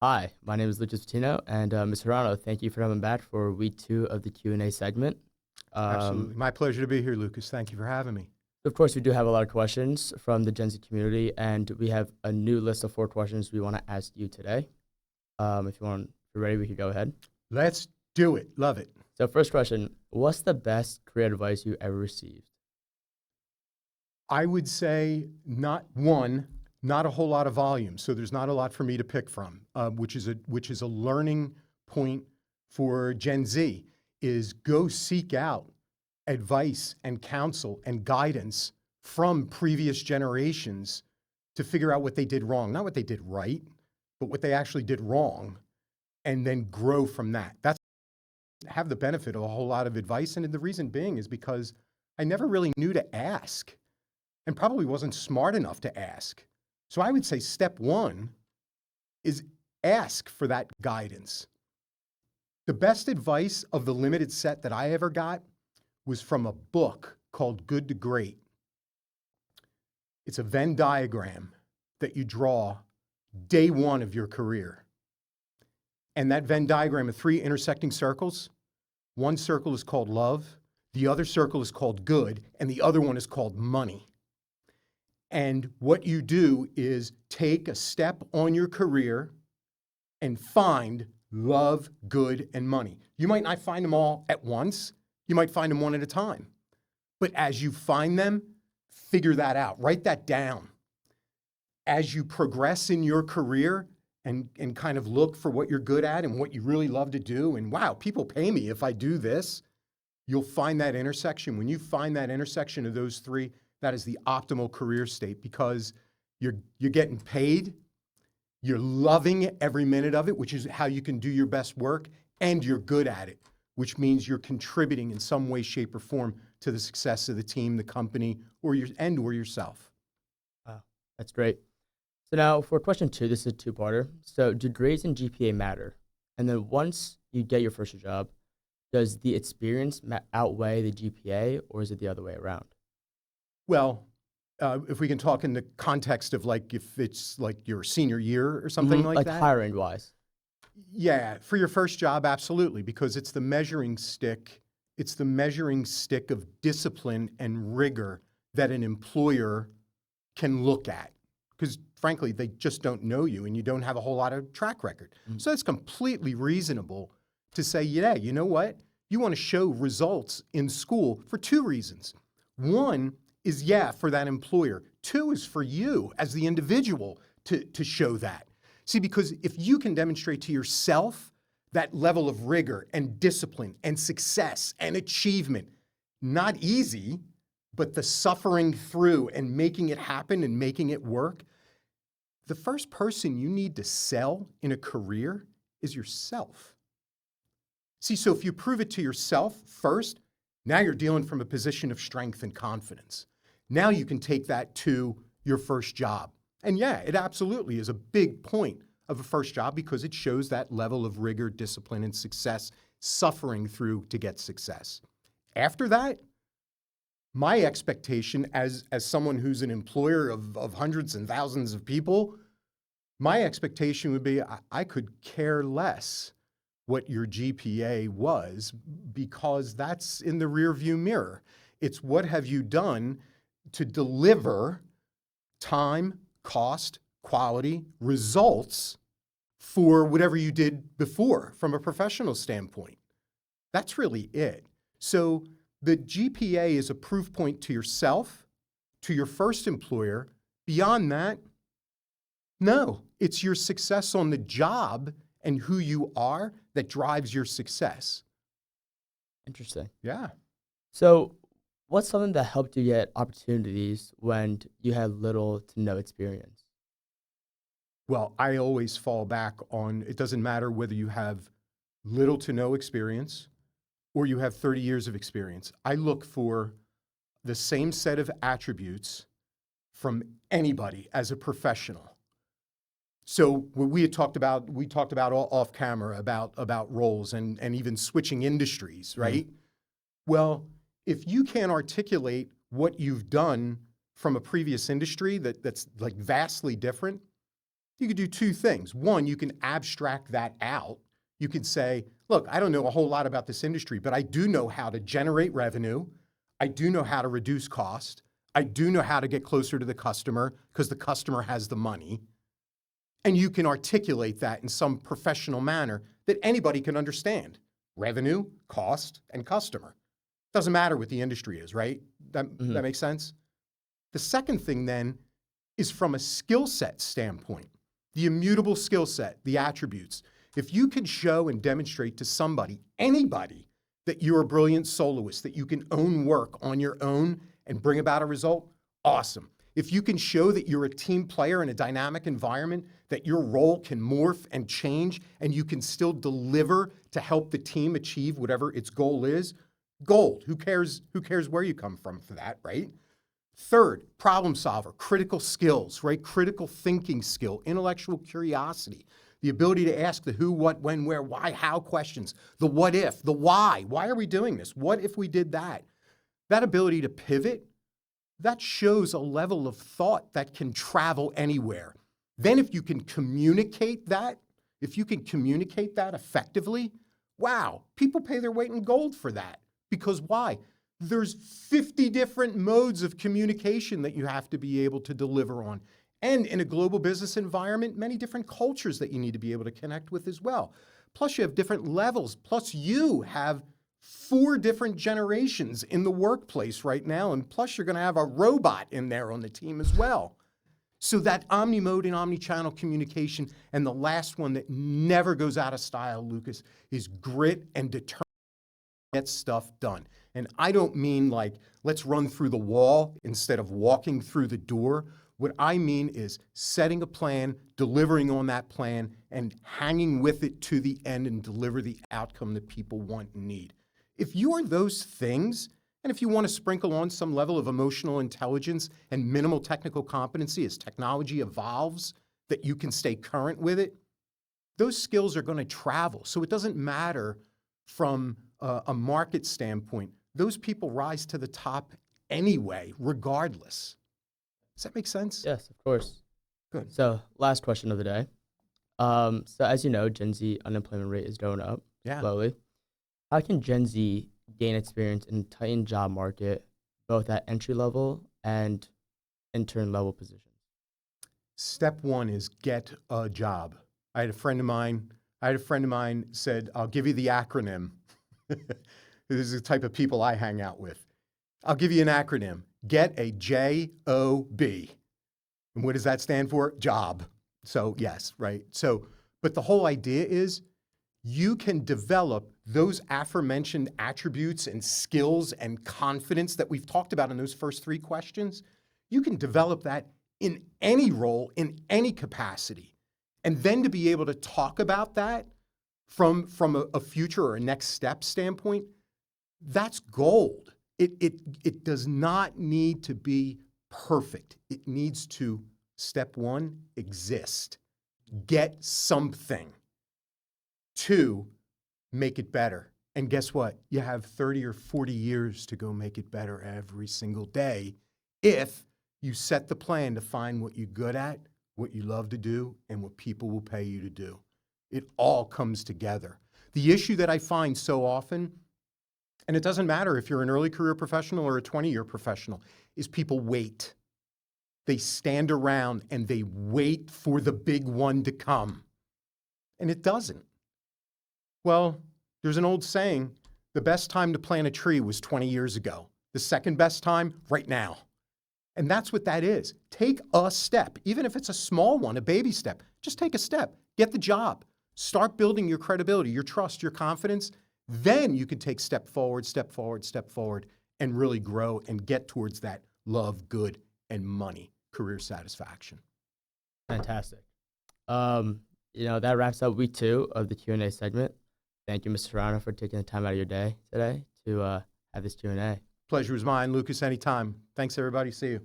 Hi, my name is Lucas Patino, and Mr. Turano, thank you for coming back for week two of the Q&A segment. Absolutely. My pleasure to be here, Lucas. Thank you for having me. Of course, we do have a lot of questions from the Gen Z community, and we have a new list of 4 questions we want to ask you today. If you're ready, we could go ahead. Let's do it. Love it. So first question, what's the best career advice you ever received? I would say not a whole lot of volume. So there's not a lot for me to pick from, which is a learning point for Gen Z, is go seek out advice and counsel and guidance from previous generations to figure out what they did wrong, not what they did right, but what they actually did wrong, and then grow from that. That's have the benefit of a whole lot of advice. And the reason being is because I never really knew to ask and probably wasn't smart enough to ask. So I would say step one is ask for that guidance. The best advice of the limited set that I ever got was from a book called Good to Great. It's a Venn diagram that you draw day one of your career. And that Venn diagram of 3 intersecting circles, one circle is called love, the other circle is called good, and the other one is called money. And what you do is take a step on your career and find love, good, and money. You might not find them all at once. You might find them one at a time. But as you find them, figure that out. Write that down. As you progress in your career and kind of look for what you're good at and what you really love to do, and wow, people pay me if I do this, you'll find that intersection. When you find that intersection of those 3, that is the optimal career state, because you're getting paid, you're loving every minute of it, which is how you can do your best work, and you're good at it, which means you're contributing in some way, shape, or form to the success of the team, the company, or yourself. Wow, that's great. So now for question 2, this is a 2-parter. So do grades and GPA matter? And then once you get your first job, does the experience outweigh the GPA, or is it the other way around? Well, if we can talk in the context of like if it's like your senior year or something like that. Like hiring wise. Yeah, for your first job, absolutely, because it's the measuring stick. It's the measuring stick of discipline and rigor that an employer can look at. Because frankly, they just don't know you and you don't have a whole lot of track record. So it's completely reasonable to say, yeah, you know what? You want to show results in school for 2 reasons. One is, yeah, for that employer. 2 is for you as the individual to show that. See, because if you can demonstrate to yourself that level of rigor and discipline and success and achievement, not easy, but the suffering through and making it happen and making it work, the first person you need to sell in a career is yourself. See, so if you prove it to yourself first, now you're dealing from a position of strength and confidence. Now you can take that to your first job. And yeah, it absolutely is a big point of a first job because it shows that level of rigor, discipline, and success, suffering through to get success. After that, my expectation as someone who's an employer of hundreds and thousands of people, my expectation would be I could care less what your GPA was because that's in the rearview mirror. It's what have you done to deliver time, cost, quality, results for whatever you did before from a professional standpoint. That's really it. So the GPA is a proof point to yourself, to your first employer. Beyond that, no, it's your success on the job and who you are that drives your success. Interesting. Yeah. So what's something that helped you get opportunities when you had little to no experience? Well, I always fall back on, it doesn't matter whether you have little to no experience or you have 30 years of experience. I look for the same set of attributes from anybody as a professional. So we talked about off camera about roles and even switching industries, right? Mm-hmm. Well, if you can't articulate what you've done from a previous industry that's like vastly different, You could do two things. One, you can abstract that out. You could say, look, I don't know a whole lot about this industry, but I do know how to generate revenue. I do know how to reduce cost. I do know how to get closer to the customer because the customer has the money. And you can articulate that in some professional manner that anybody can understand. Revenue, cost, and customer. Doesn't matter what the industry is, right? That makes sense? The second thing then is from a skill set standpoint, the immutable skill set, the attributes. If you could show and demonstrate to somebody, anybody, that you're a brilliant soloist, that you can own work on your own and bring about a result, awesome. If you can show that you're a team player in a dynamic environment, that your role can morph and change and you can still deliver to help the team achieve whatever its goal is, gold. Who cares where you come from for that, right? Third, problem solver, critical skills, right? Critical thinking skill, intellectual curiosity, the ability to ask the who, what, when, where, why, how questions, the what if, the why. Why are we doing this? What if we did that? That ability to pivot, that shows a level of thought that can travel anywhere. Then if you can communicate that, effectively, wow, people pay their weight in gold for that. Because why? There's 50 different modes of communication that you have to be able to deliver on. And in a global business environment, many different cultures that you need to be able to connect with as well. Plus you have different levels. Plus you have 4 different generations in the workplace right now. And plus you're going to have a robot in there on the team as well. So that omni-mode and omni-channel communication. And the last one that never goes out of style, Lucas, is grit and determination to get stuff done. And I don't mean like, let's run through the wall instead of walking through the door. What I mean is setting a plan, delivering on that plan, and hanging with it to the end and deliver the outcome that people want and need. If you are those things, and if you want to sprinkle on some level of emotional intelligence and minimal technical competency as technology evolves, that you can stay current with it, those skills are going to travel. So it doesn't matter from a market standpoint. Those people rise to the top anyway, regardless. Does that make sense? Yes, of course. Good. So last question of the day. So as you know, Gen Z unemployment rate is going up slowly. How can Gen Z gain experience in a tightened job market, both at entry level and intern level positions? Step one is get a job. I had a friend of mine said, I'll give you the acronym. This is the type of people I hang out with. I'll give you an acronym. Get a J-O-B. And what does that stand for? Job. So yes, right? So, but the whole idea is you can develop those aforementioned attributes and skills and confidence that we've talked about in those first 3 questions. You can develop that in any role, in any capacity. And then to be able to talk about that from a future or a next step standpoint, that's gold. It does not need to be perfect. It needs to, step 1, exist. Get something. 2, make it better. And guess what? You have 30 or 40 years to go make it better every single day if you set the plan to find what you're good at, what you love to do, and what people will pay you to do. It all comes together. The issue that I find so often, and it doesn't matter if you're an early career professional or a 20-year professional, is people wait. They stand around and they wait for the big one to come. And it doesn't. Well, there's an old saying, the best time to plant a tree was 20 years ago. The second best time, right now. And that's what that is. Take a step, even if it's a small one, a baby step. Just take a step. Get the job. Start building your credibility, your trust, your confidence. Then you can take step forward, step forward, step forward, and really grow and get towards that love, good, and money, career satisfaction. Fantastic. That wraps up week 2 of the Q&A segment. Thank you, Mr. Turano, for taking the time out of your day today to have this Q&A. Pleasure is mine, Lucas, anytime. Thanks, everybody. See you.